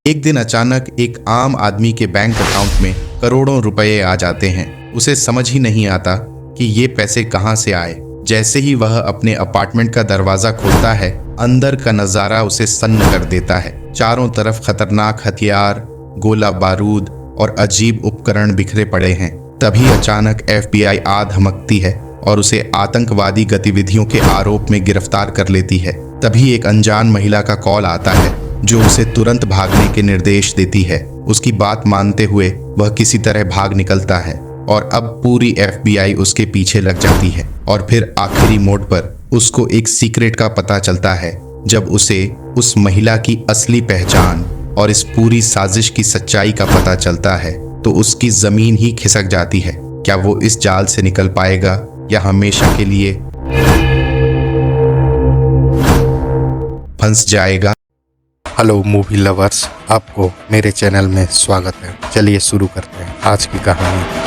एक दिन अचानक एक आम आदमी के बैंक अकाउंट में करोड़ों रुपए आ जाते हैं। उसे समझ ही नहीं आता कि ये पैसे कहाँ से आए। जैसे ही वह अपने अपार्टमेंट का दरवाजा खोलता है, अंदर का नजारा उसे सन्न कर देता है। चारों तरफ खतरनाक हथियार, गोला बारूद और अजीब उपकरण बिखरे पड़े हैं। तभी अचानक FBI आ धमकती है और उसे आतंकवादी गतिविधियों के आरोप में गिरफ्तार कर लेती है। तभी एक अनजान महिला का कॉल आता है जो उसे तुरंत भागने के निर्देश देती है। उसकी बात मानते हुए वह किसी तरह भाग निकलता है और अब पूरी FBI उसके पीछे लग जाती है। और फिर आखिरी मोड़ पर उसको एक सीक्रेट का पता चलता है। जब उसे उस महिला की असली पहचान और इस पूरी साजिश की सच्चाई का पता चलता है तो उसकी जमीन ही खिसक जाती है। क्या वो इस जाल से निकल पाएगा या हमेशा के लिए फंस जाएगा? हेलो मूवी लवर्स, आपको मेरे चैनल में स्वागत है। चलिए शुरू करते हैं आज की कहानी।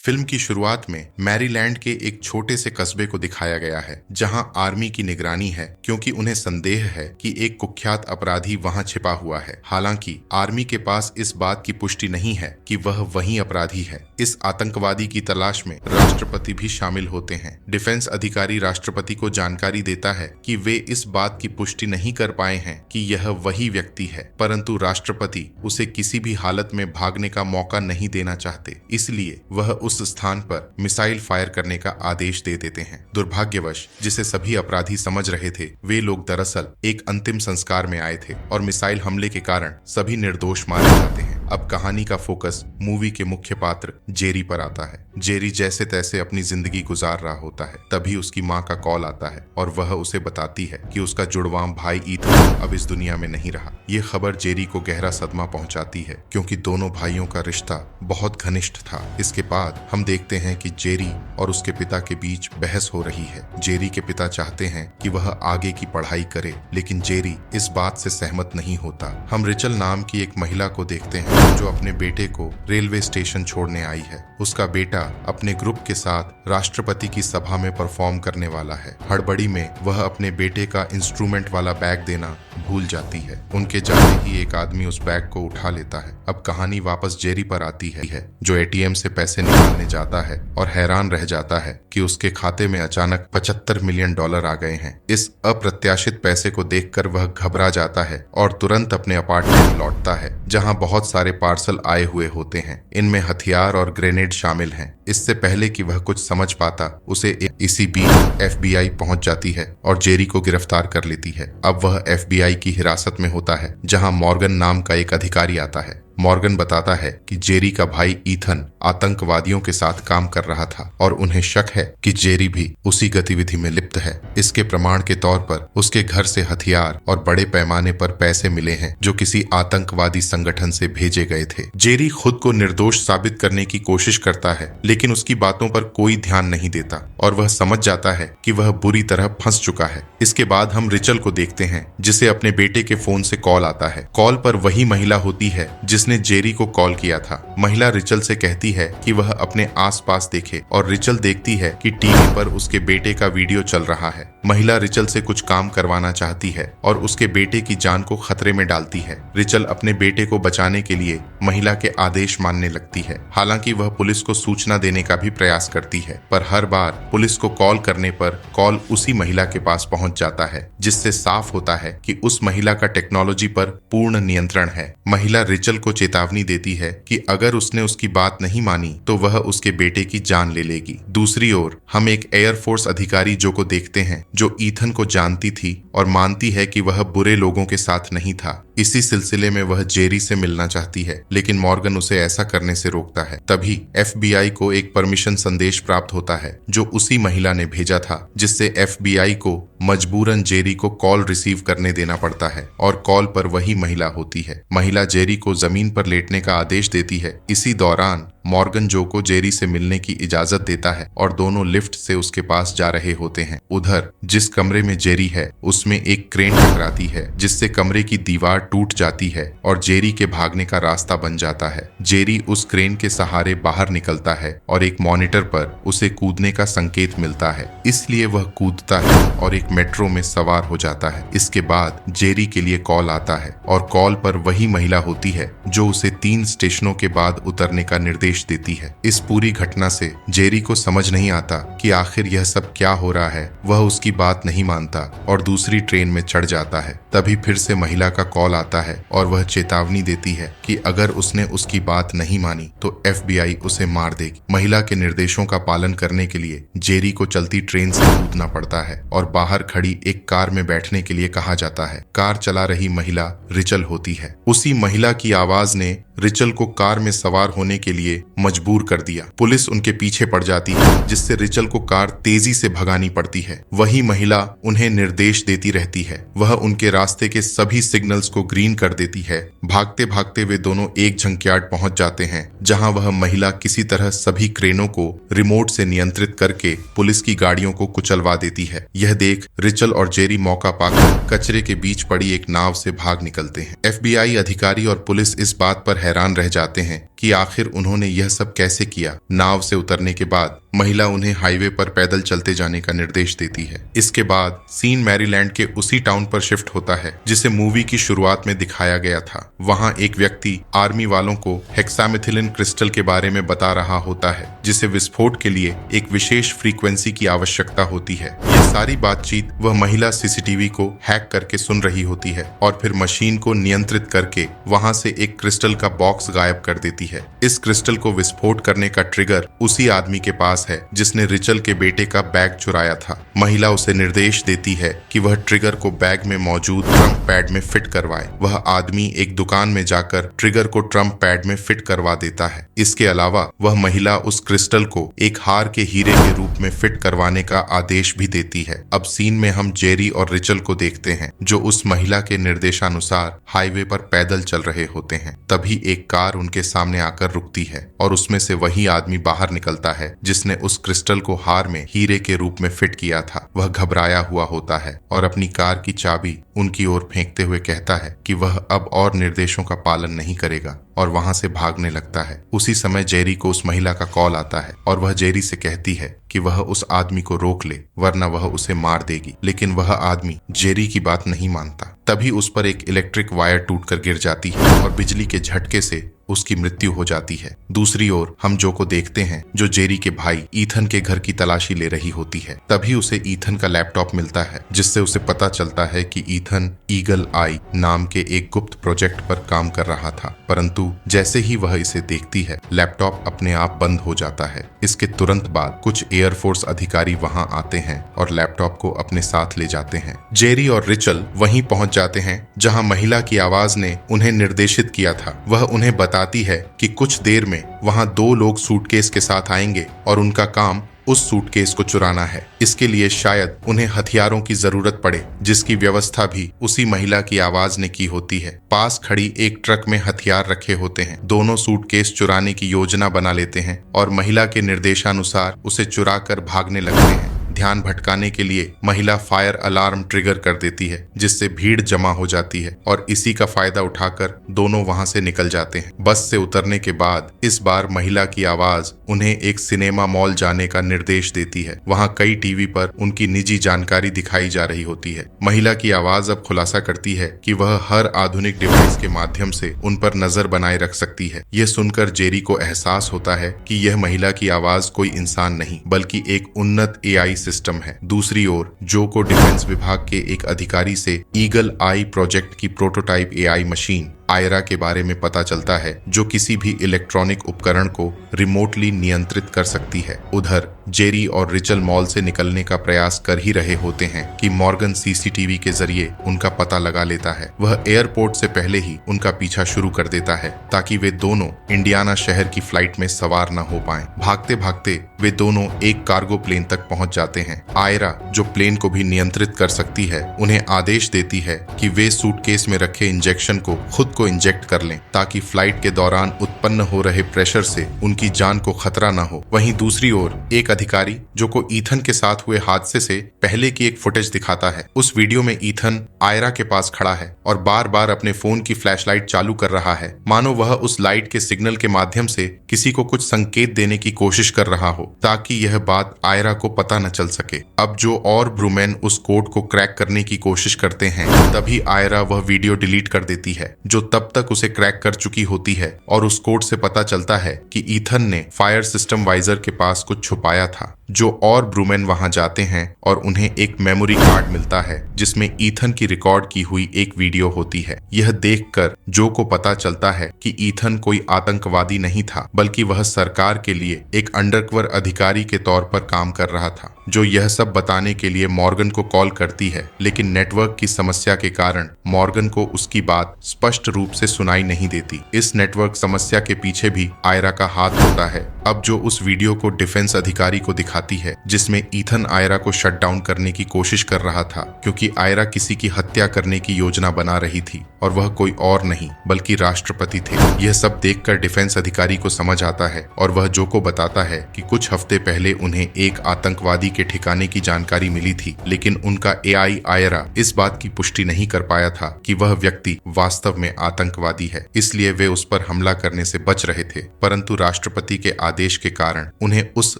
फिल्म की शुरुआत में मैरीलैंड के एक छोटे से कस्बे को दिखाया गया है जहां आर्मी की निगरानी है क्योंकि उन्हें संदेह है कि एक कुख्यात अपराधी वहां छिपा हुआ है। हालांकि आर्मी के पास इस बात की पुष्टि नहीं है कि वह वही अपराधी है। इस आतंकवादी की तलाश में राष्ट्रपति भी शामिल होते हैं। डिफेंस अधिकारी राष्ट्रपति को जानकारी देता है कि वे इस बात की पुष्टि नहीं कर पाए हैं कि यह वही व्यक्ति है, परंतु राष्ट्रपति उसे किसी भी हालत में भागने का मौका नहीं देना चाहते, इसलिए वह उस स्थान पर मिसाइल फायर करने का आदेश दे देते हैं। दुर्भाग्यवश जिसे सभी अपराधी समझ रहे थे, वे लोग दरअसल एक अंतिम संस्कार में आए थे और मिसाइल हमले के कारण सभी निर्दोष मारे जाते हैं। अब कहानी का फोकस मूवी के मुख्य पात्र जेरी पर आता है। जेरी जैसे तैसे अपनी जिंदगी गुजार रहा होता है, तभी उसकी माँ का कॉल आता है और वह उसे बताती है कि उसका जुड़वां भाई ईथन अब इस दुनिया में नहीं रहा। ये खबर जेरी को गहरा सदमा पहुंचाती है क्योंकि दोनों भाइयों का रिश्ता बहुत घनिष्ठ था। इसके बाद हम देखते हैं कि जेरी और उसके पिता के बीच बहस हो रही है। जेरी के पिता चाहते हैं कि वह आगे की पढ़ाई करे, लेकिन जेरी इस बात से सहमत नहीं होता। हम रिचल नाम की एक महिला को देखते हैं जो अपने बेटे को रेलवे स्टेशन छोड़ने आई है। उसका बेटा अपने ग्रुप के साथ राष्ट्रपति की सभा में परफॉर्म करने वाला है। हड़बड़ी में वह अपने बेटे का इंस्ट्रूमेंट वाला बैग देना भूल जाती है। उनके जाते ही एक आदमी उस बैग को उठा लेता है। अब कहानी वापस जेरी पर आती है जो ATM से पैसे निकालने जाता है और हैरान रह जाता है कि उसके खाते में अचानक $75 मिलियन आ गए हैं। इस अप्रत्याशित पैसे को देखकर वह घबरा जाता है और तुरंत अपने अपार्टमेंट लौटता है जहां बहुत सारे पार्सल आए हुए होते हैं। इनमें हथियार और ग्रेनेड शामिल हैं। इससे पहले कि वह कुछ समझ पाता, उसे इसी बीच FBI पहुंच जाती है और जेरी को गिरफ्तार कर लेती है। अब वह FBI की हिरासत में होता है जहां मॉर्गन नाम का एक अधिकारी आता है। मॉर्गन बताता है कि जेरी का भाई ईथन आतंकवादियों के साथ काम कर रहा था और उन्हें शक है कि जेरी भी उसी गतिविधि में लिप्त है। इसके प्रमाण के तौर पर उसके घर से हथियार और बड़े पैमाने पर पैसे मिले हैं जो किसी आतंकवादी संगठन से भेजे गए थे। जेरी खुद को निर्दोष साबित करने की कोशिश करता है, लेकिन उसकी बातों पर कोई ध्यान नहीं देता और वह समझ जाता है कि वह बुरी तरह फंस चुका है। इसके बाद हम रिचल को देखते हैं जिसे अपने बेटे के फोन से कॉल आता है। कॉल पर वही महिला होती है जिसने जेरी को कॉल किया था। महिला रिचल से कहती है कि वह अपने आसपास देखे और रिचल देखती है कि टीवी पर उसके बेटे का वीडियो चल रहा है। महिला रिचल से कुछ काम करवाना चाहती है और उसके बेटे की जान को खतरे में डालती है। रिचल अपने बेटे को बचाने के लिए महिला के आदेश मानने लगती है। हालांकि वह पुलिस को सूचना देने का भी प्रयास करती है, पर हर बार पुलिस को कॉल करने पर कॉल उसी महिला के पास पहुंच जाता है, जिससे साफ होता है कि उस महिला का टेक्नोलॉजी पर पूर्ण नियंत्रण है। महिला रिचल को चेतावनी देती है कि अगर उसने उसकी बात नहीं मानी तो वह उसके बेटे की जान ले लेगी। दूसरी ओर हम एक एयरफोर्स अधिकारी जो को देखते हैं जो ईथन को जानती थी और मानती है कि वह बुरे लोगों के साथ नहीं था। इसी सिलसिले में वह जेरी से मिलना चाहती है, लेकिन मॉर्गन उसे ऐसा करने से रोकता है। तभी FBI को एक परमिशन संदेश प्राप्त होता है जो उसी महिला ने भेजा था, जिससे FBI को मजबूरन जेरी को कॉल रिसीव करने देना पड़ता है और कॉल पर वही महिला होती है। महिला जेरी को जमीन पर लेटने का आदेश देती है। इसी दौरान मॉर्गन जो को जेरी से मिलने की इजाजत देता है और दोनों लिफ्ट से उसके पास जा रहे होते हैं। उधर जिस कमरे में जेरी है उसमें एक क्रेन टकराती है जिससे कमरे की दीवार टूट जाती है और जेरी के भागने का रास्ता बन जाता है। जेरी उस क्रेन के सहारे बाहर निकलता है और एक मॉनिटर पर उसे कूदने का संकेत मिलता है, इसलिए वह कूदता है और एक मेट्रो में सवार हो जाता है। इसके बाद जेरी के लिए कॉल आता है और कॉल पर वही महिला होती है जो उसे 3 स्टेशनों के बाद उतरने का निर्देश देती है। इस पूरी घटना से जेरी को समझ नहीं आता कि आखिर यह सब क्या हो रहा है। वह उसकी बात नहीं मानता और दूसरी ट्रेन में चढ़ जाता है। तभी फिर से महिला का कॉल आता है और वह चेतावनी देती है कि अगर उसने उसकी बात नहीं मानी तो FBI उसे मार देगी। महिला के निर्देशों का पालन करने के लिए जेरी को चलती ट्रेन से कूदना पड़ता है और बाहर खड़ी एक कार में बैठने के लिए कहा जाता है। कार चला रही महिला रिचल होती है। उसी महिला की आवाज ने रिचल को कार में सवार होने के लिए मजबूर कर दिया। पुलिस उनके पीछे पड़ जाती है, जिससे रिचल को कार तेजी से भगानी पड़ती है। वही महिला उन्हें निर्देश देती रहती है। वह उनके रास्ते के सभी सिग्नल्स को ग्रीन कर देती है। भागते भागते वे दोनों एक जंकयार्ड पहुंच जाते हैं, जहां वह महिला किसी तरह सभी क्रेनों को रिमोट से नियंत्रित करके पुलिस की गाड़ियों को कुचलवा देती है। यह देख रिचल और जेरी मौका पाकर कचरे के बीच पड़ी एक नाव से भाग निकलते हैं। FBI अधिकारी और पुलिस इस बात पर हैरान रह जाते हैं कि आखिर उन्होंने यह सब कैसे किया। नाव से उतरने के बाद महिला उन्हें हाईवे पर पैदल चलते जाने का निर्देश देती है। इसके बाद सीन मैरीलैंड के उसी टाउन पर शिफ्ट होता है जिसे मूवी की शुरुआत में दिखाया गया था। वहां एक व्यक्ति आर्मी वालों को हेक्सामेथिलिन क्रिस्टल के बारे में बता रहा होता है, जिसे विस्फोट के लिए एक विशेष फ्रीक्वेंसी की आवश्यकता होती है। यह सारी बातचीत वह महिला CCTV को हैक करके सुन रही होती है और फिर मशीन को नियंत्रित करके वहां से एक क्रिस्टल का बॉक्स गायब कर देती है। इस क्रिस्टल को विस्फोट करने का ट्रिगर उसी आदमी के पास है जिसने रिचल के बेटे का बैग चुराया था। महिला उसे निर्देश देती है कि वह ट्रिगर को बैग में मौजूद ट्रम्प पैड में फिट करवाए। वह आदमी एक दुकान में जाकर ट्रिगर को ट्रम्प पैड में फिट करवा देता है। इसके अलावा वह महिला उस क्रिस्टल को एक हार के हीरे के रूप में फिट करवाने का आदेश भी देती है। अब सीन में हम जेरी और रिचल को देखते हैं, जो उस महिला के निर्देशानुसार हाईवे पर पैदल चल रहे होते हैं। तभी एक कार उनके सामने आकर रुकती है और उसमें से वही आदमी बाहर निकलता है जिसने उस क्रिस्टल को हार में हीरे के रूप में फिट किया था। वह घबराया हुआ होता है और अपनी कार की चाबी उनकी ओर फेंकते हुए कहता है कि वह अब और निर्देशों का पालन नहीं करेगा और वहां से भागने लगता है। उसी समय जेरी को उस महिला का कॉल आता है और वह जेरी से कहती है कि वह उस आदमी को रोक ले, वरना वह उसे मार देगी। लेकिन वह आदमी जेरी की बात नहीं मानता। तभी उस पर एक इलेक्ट्रिक वायर टूटकर गिर जाती है और बिजली के झटके से उसकी मृत्यु हो जाती है। दूसरी ओर हम जो को देखते हैं, जो जेरी के भाई ईथन के घर की तलाशी ले रही होती है। तभी उसे ईथन का लैपटॉप मिलता है, जिससे उसे पता चलता है कि ईथन ईगल आई नाम के एक गुप्त प्रोजेक्ट पर काम कर रहा था। परंतु जैसे ही वह इसे देखती है, लैपटॉप अपने आप बंद हो जाता है। इसके तुरंत बाद कुछ एयरफोर्स अधिकारी वहां आते हैं और लैपटॉप को अपने साथ ले जाते हैं। जेरी और रिचल वहीं पहुंच जाते हैं जहां महिला की आवाज ने उन्हें निर्देशित किया था। वह उन्हें बताती है कि कुछ देर में वहां 2 लोग सूटकेस के साथ आएंगे और उनका काम उस सूटकेस को चुराना है। इसके लिए शायद उन्हें हथियारों की जरूरत पड़े, जिसकी व्यवस्था भी उसी महिला की आवाज ने की होती है। पास खड़ी एक ट्रक में हथियार रखे होते हैं। दोनों सूटकेस चुराने की योजना बना लेते हैं और महिला के निर्देशानुसार उसे चुराकर भागने लगते हैं। ध्यान भटकाने के लिए महिला फायर अलार्म ट्रिगर कर देती है, जिससे भीड़ जमा हो जाती है और इसी का फायदा उठाकर दोनों वहां से निकल जाते हैं। बस से उतरने के बाद इस बार महिला की आवाज उन्हें एक सिनेमा मॉल जाने का निर्देश देती है। वहां कई टीवी पर उनकी निजी जानकारी दिखाई जा रही होती है। महिला की आवाज अब खुलासा करती है कि वह हर आधुनिक डिवाइस के माध्यम से उन पर नजर बनाए रख सकती है। यह सुनकर जेरी को एहसास होता है कि यह महिला की आवाज कोई इंसान नहीं, बल्कि एक उन्नत AI सिस्टम है। दूसरी ओर जो को डिफेंस विभाग के एक अधिकारी से ईगल आई प्रोजेक्ट की प्रोटोटाइप AI मशीन आयरा के बारे में पता चलता है, जो किसी भी इलेक्ट्रॉनिक उपकरण को रिमोटली नियंत्रित कर सकती है। उधर जेरी और रिचल मॉल से निकलने का प्रयास कर ही रहे होते हैं कि मॉर्गन CCTV के जरिए उनका पता लगा लेता है। वह एयरपोर्ट से पहले ही उनका पीछा शुरू कर देता है ताकि वे दोनों इंडियाना शहर की फ्लाइट में सवार न हो पाएं। भागते भागते वे दोनों एक कार्गो प्लेन तक पहुंच जाते हैं। आयरा, जो प्लेन को भी नियंत्रित कर सकती है, उन्हें आदेश देती है कि वे सूटकेस में रखे इंजेक्शन को खुद को इंजेक्ट कर लें ताकि फ्लाइट के दौरान उत्पन्न हो रहे प्रेशर से उनकी जान को खतरा न हो। वहीं दूसरी ओर एक अधिकारी जो को ईथन के साथ हुए हादसे से पहले की एक फुटेज दिखाता है। उस वीडियो में ईथन आयरा के पास खड़ा है और बार बार अपने फोन की फ्लैशलाइट चालू कर रहा है, मानो वह उस लाइट के सिग्नल के माध्यम से किसी को कुछ संकेत देने की कोशिश कर रहा हो ताकि यह बात आयरा को पता न चल सके। अब जो और ब्रूमैन उस कोड को क्रैक करने की कोशिश करते हैं, तभी आयरा वह वीडियो डिलीट कर देती है जो तब तक उसे क्रैक कर चुकी होती है और उस कोड से पता चलता है कि ईथन ने फायर सिस्टम वाइजर के पास कुछ छुपाया था। जो और ब्रूमैन वहां जाते हैं और उन्हें एक मेमोरी कार्ड मिलता है जिसमें ईथन की रिकॉर्ड की हुई एक वीडियो होती है। यह देखकर जो को पता चलता है कि ईथन कोई आतंकवादी नहीं था, बल्कि वह सरकार के लिए एक अंडरकवर अधिकारी के तौर पर काम कर रहा था, जो यह सब बताने के लिए मॉर्गन को कॉल करती है। लेकिन नेटवर्क की समस्या के कारण मॉर्गन को उसकी बात स्पष्ट रूप से सुनाई नहीं देती। इस नेटवर्क समस्या के पीछे भी आयरा का हाथ होता है। अब जो उस वीडियो को डिफेंस अधिकारी को दिखाती है जिसमें ईथन आयरा को शट डाउन करने की कोशिश कर रहा था, क्योंकि आयरा किसी की हत्या करने की योजना बना रही थी और वह कोई और नहीं बल्कि राष्ट्रपति थे। यह सब देखकर डिफेंस अधिकारी को समझ आता है और वह जो को बताता है कि कुछ हफ्ते पहले उन्हें एक आतंकवादी के ठिकाने की जानकारी मिली थी, लेकिन उनका एआई आयरा इस बात की पुष्टि नहीं कर पाया था कि वह व्यक्ति वास्तव में आतंकवादी है, इसलिए वे उस पर हमला करने से बच रहे थे। परंतु राष्ट्रपति के आदेश के कारण उन्हें उस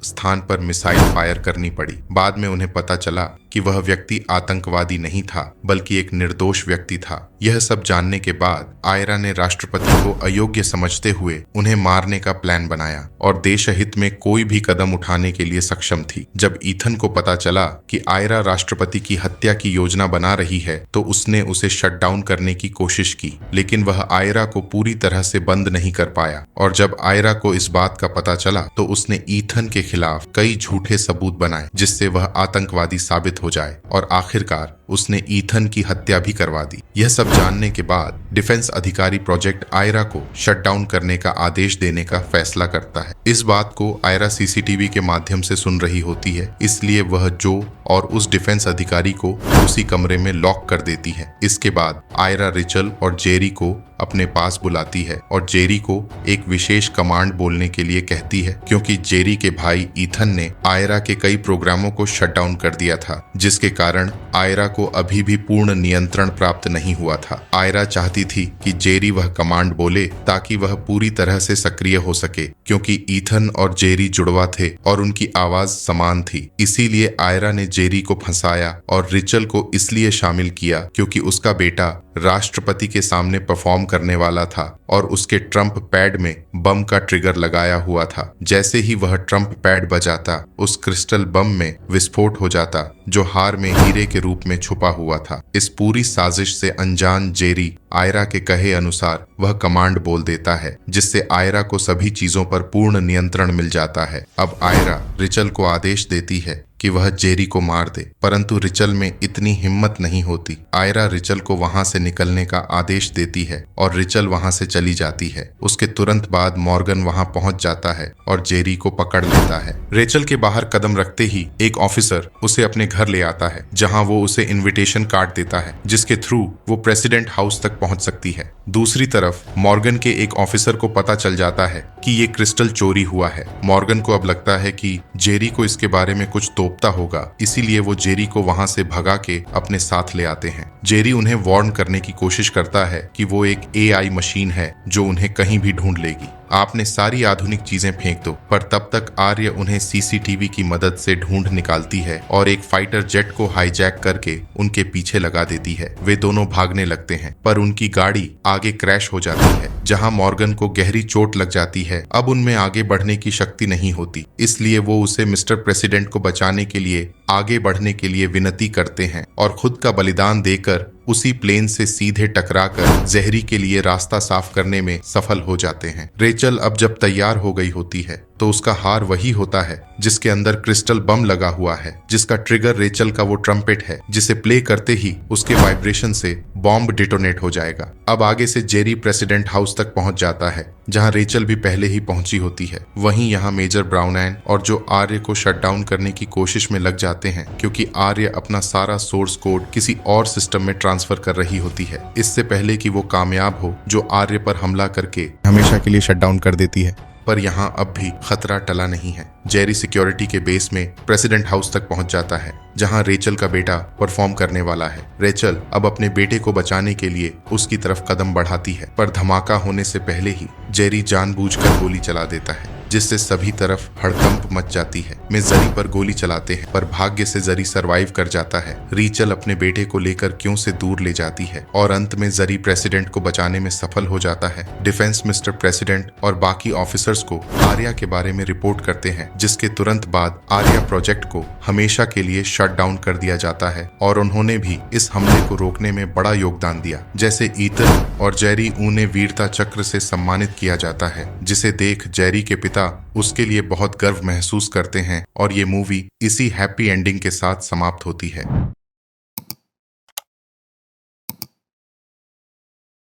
स्थान पर मिसाइल फायर करनी पड़ी। बाद में उन्हें पता चला कि वह व्यक्ति आतंकवादी नहीं था बल्कि एक निर्दोष व्यक्ति था। यह सब जानने के बाद आयरा ने राष्ट्रपति को अयोग्य समझते हुए उन्हें मारने का प्लान बनाया और देशहित में कोई भी कदम उठाने के लिए सक्षम थी। जब ईथन को पता चला कि आयरा राष्ट्रपति की हत्या की योजना बना रही है तो उसने उसे शट डाउन करने की कोशिश की, लेकिन वह आयरा को पूरी तरह से बंद नहीं कर पाया। और जब आयरा को इस बात का पता चला तो उसने ईथन के खिलाफ कई झूठे सबूत बनाए जिससे वह आतंकवादी साबित हो जाए और आखिरकार उसने ईथन की हत्या भी करवा दी। यह सब जानने के बाद डिफेंस अधिकारी प्रोजेक्ट आयरा को शट डाउन करने का आदेश देने का फैसला करता है। इस बात को आयरा सीसीटीवी के माध्यम से सुन रही होती है, इसलिए वह जो और उस डिफेंस अधिकारी को उसी कमरे में लॉक कर देती है। इसके बाद आयरा रिचल और जेरी को अपने पास बुलाती है और जेरी को एक विशेष कमांड बोलने के लिए कहती है, क्योंकि जेरी के भाई ईथन ने आयरा के कई प्रोग्रामों को शट डाउन कर दिया था, जिसके कारण आयरा को अभी भी पूर्ण नियंत्रण प्राप्त नहीं हुआ था। आयरा चाहती थी कि जेरी वह कमांड बोले ताकि वह पूरी तरह से सक्रिय हो सके, क्योंकि ईथन और जेरी जुड़वा थे और उनकी आवाज समान थी। इसीलिए आयरा ने जेरी को फंसाया और रिचल को इसलिए शामिल किया क्योंकि उसका बेटा राष्ट्रपति के सामने परफॉर्म करने वाला था और उसके ट्रम्प पैड में बम का ट्रिगर लगाया हुआ था। जैसे ही वह ट्रम्प पैड बजाता, उस क्रिस्टल बम में विस्फोट हो जाता जो हार में हीरे के रूप में छुपा हुआ था। इस पूरी साजिश से अनजान जेरी आयरा के कहे अनुसार वह कमांड बोल देता है, जिससे आयरा को सभी चीजों पर पूर्ण नियंत्रण मिल जाता है। अब आयरा रिचल को आदेश देती है कि वह जेरी को मार दे, परंतु रिचल में इतनी हिम्मत नहीं होती। आयरा रिचल को वहां से निकलने का आदेश देती है और रिचल वहां से चली जाती है। उसके तुरंत बाद मॉर्गन वहां पहुंच जाता है और जेरी को पकड़ लेता है। रिचल के बाहर कदम रखते ही एक ऑफिसर उसे अपने घर ले आता है, जहां वो उसे इन्विटेशन कार्ड देता है जिसके थ्रू वो प्रेसिडेंट हाउस तक पहुंच सकती है। दूसरी तरफ मॉर्गन के एक ऑफिसर को पता चल जाता है कि ये क्रिस्टल चोरी हुआ है। मॉर्गन को अब लगता है कि जेरी को इसके बारे में कुछ तोपता होगा, इसीलिए वो जेरी को वहां से भगा के अपने साथ ले आते हैं। जेरी उन्हें वार्न करने की कोशिश करता है कि वो एक एआई मशीन है जो उन्हें कहीं भी ढूंढ लेगी। आपने सारी आधुनिक चीजें फेंक दो, पर तब तक आर्य उन्हें सीसीटीवी की मदद से ढूंढ निकालती है और एक फाइटर जेट को हाईजैक करके उनके पीछे लगा देती है। वे दोनों भागने लगते हैं, पर उनकी गाड़ी आगे क्रैश हो जाती है, जहां मॉर्गन को गहरी चोट लग जाती है। अब उनमें आगे बढ़ने की शक्ति नहीं होती, इसलिए वो उसे मिस्टर प्रेसिडेंट को बचाने के लिए आगे बढ़ने के लिए विनती करते हैं और खुद का बलिदान देकर उसी प्लेन से सीधे टकराकर जहरी के लिए रास्ता साफ करने में सफल हो जाते हैं। रेचल अब जब तैयार हो गई होती है तो उसका हार वही होता है जिसके अंदर क्रिस्टल बम लगा हुआ है, जिसका ट्रिगर रेचल का वो ट्रम्पेट है, जिसे प्ले करते ही उसके वाइब्रेशन से बॉम्ब डिटोनेट हो जाएगा। अब आगे से जेरी प्रेसिडेंट हाउस तक पहुंच जाता है, जहां रेचल भी पहले ही पहुंची होती है। वहीं यहाँ मेजर ब्राउनैन और जो आर्य को शट डाउन करने की कोशिश में लग जाते जाते हैं क्योंकि आर्य अपना सारा सोर्स कोड किसी और सिस्टम में ट्रांसफर कर रही होती है, इससे पहले कि वो कामयाब हो जो आर्य पर हमला करके हमेशा के लिए शट डाउन कर देती है। पर यहाँ अब भी खतरा टला नहीं है। जेरी सिक्योरिटी के बेस में प्रेसिडेंट हाउस तक पहुंच जाता है जहां रेचल का बेटा परफॉर्म करने वाला है। रेचल अब अपने बेटे को बचाने के लिए उसकी तरफ कदम बढ़ाती है, पर धमाका होने से पहले ही जेरी जानबूझकर गोली चला देता है जिससे सभी तरफ हड़कंप मच जाती है। वे जरी पर गोली चलाते हैं पर भाग्य से जरी सरवाइव कर जाता है। रेचल अपने बेटे को लेकर क्यों से दूर ले जाती है और अंत में जरी प्रेसिडेंट को बचाने में सफल हो जाता है। डिफेंस मिस्टर प्रेसिडेंट और बाकी ऑफिसर्स को आर्या के बारे में रिपोर्ट करते हैं, जिसके तुरंत बाद आर्या प्रोजेक्ट को हमेशा के लिए शट डाउन कर दिया जाता है और उन्होंने भी इस हमले को रोकने में बड़ा योगदान दिया। जैसे ईथन और जेरी उन्हें वीरता चक्र से सम्मानित किया जाता है, जिसे देख जेरी के पिता उसके लिए बहुत गर्व महसूस करते हैं और ये मूवी इसी हैप्पी एंडिंग के साथ समाप्त होती है।